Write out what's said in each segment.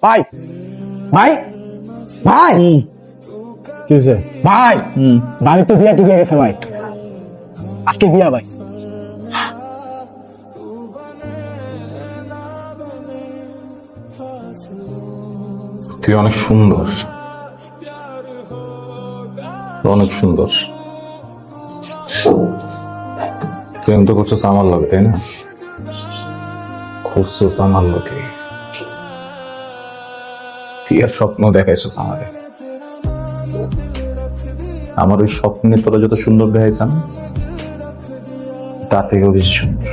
ভাই ভাই ভাই কি হয়েছে? ভাই ভাই তো বিয়া ঠিক হয়ে গেছে ভাই, আজকে বিয়া ভাই। তুই অনেক সুন্দর, অনেক সুন্দর। প্রেম তো করছো আমার লোকে, তাই না? খুঁজছো আমার লোকে, তুই আর স্বপ্ন দেখাইছিস আমাকে। আমার ওই স্বপ্নে তোরা যত সুন্দর দেখাইছ না, তার থেকেও বেশি সুন্দর,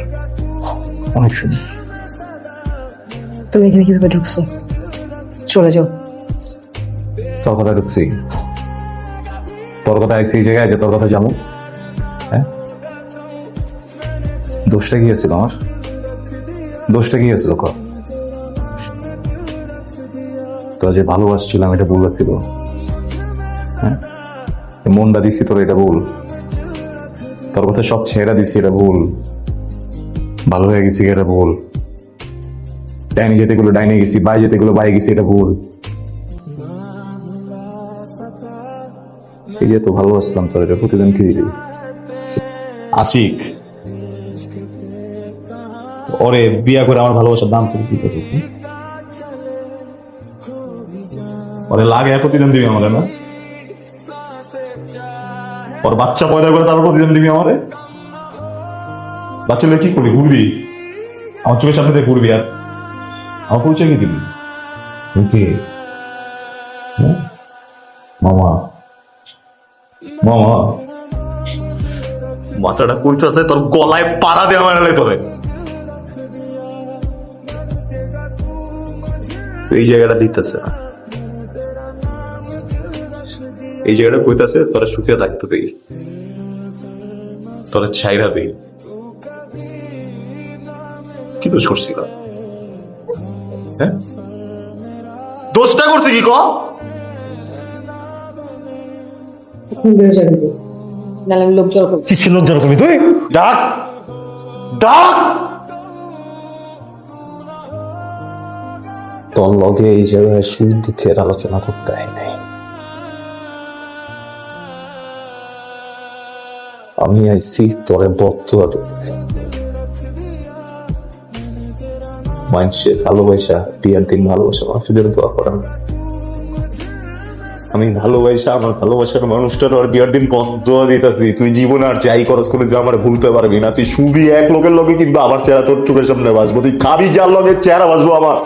অনেক সুন্দর। তুমি এখানে কিভাবে ঢুকছো? চলে যাও। তোর কথা ঢুকছি, তোর কথা আইসি এই জায়গায় যে তোর কথা জানো। হ্যাঁ, দোষটা কি ছিল আমার? দোষটা কি ছিল? তোরা যে ভালোবাসছিলাম এটা ভুল ছিল। হ্যাঁ, মনটা দিচ্ছি তোর, এটা ভুল। তোর কথা সব ছেড়া দিচ্ছি, এটা ভুল। ভালো হয়ে গেছি, এটা ভুল। ডাইনে যেতে গুলো ডাইনে গেছি, বাই যেতে গুলো বাই গেছি, এটা ভুল। এই যে তো ভালোবাসলাম তোর, এটা প্রতিদিন কি আশিক ওরে বিয়া করে আমার ভালোবাসার দাম করে দিতেছিস। ওরে লাগে প্রতিদিন দিবি আমারে না? ওর বাচ্চা পয়দা করে তারপর প্রতিদিন দিবি আমারে? বাচ্চা কি করবি? ঘুরবি আমার চোখের সামনে থেকে, ঘুরবি আর আমার পরিচয় কি দিবি? মামা মামা মাথাটা কইতাছে তোর গলায় পাড়া দেওয়া মারালে তোরে। এই জায়গাটা দিতেছে না, এই জায়গাটা কইতাছে তোরা সুখে থাকতে পেই, তোরা ছাইরা পেই। কি দোষ করছিল? হ্যাঁ, দোষটা করছে কি? লোক জড় করবো। কিসের লোক জড়ো করবি তুই? ডাক ডাক তোর লগে এই জায়গায় সুখ দুঃখের আলোচনা করতে হয় নাই। আমি আইছি তোরে বদুয়া দেব। মানুষের ভালোবাসা বিয়ার দিন ভালোবাসা মানুষদের দোয়া করা না। আমি ভালোবাসা আমার ভালোবাসার মানুষটার আর বিয়ার দিন বদুয়া দিতেছি। তুই জীবনে আর যাই করস করে আমার ভুলতে পারবি না। তুই শুবি এক লোকের লগে, কিন্তু আমার চেহারা তোর চোখের সামনে বাসবো। তুই খাবি যার লগে চেহারা বাসবো আমার।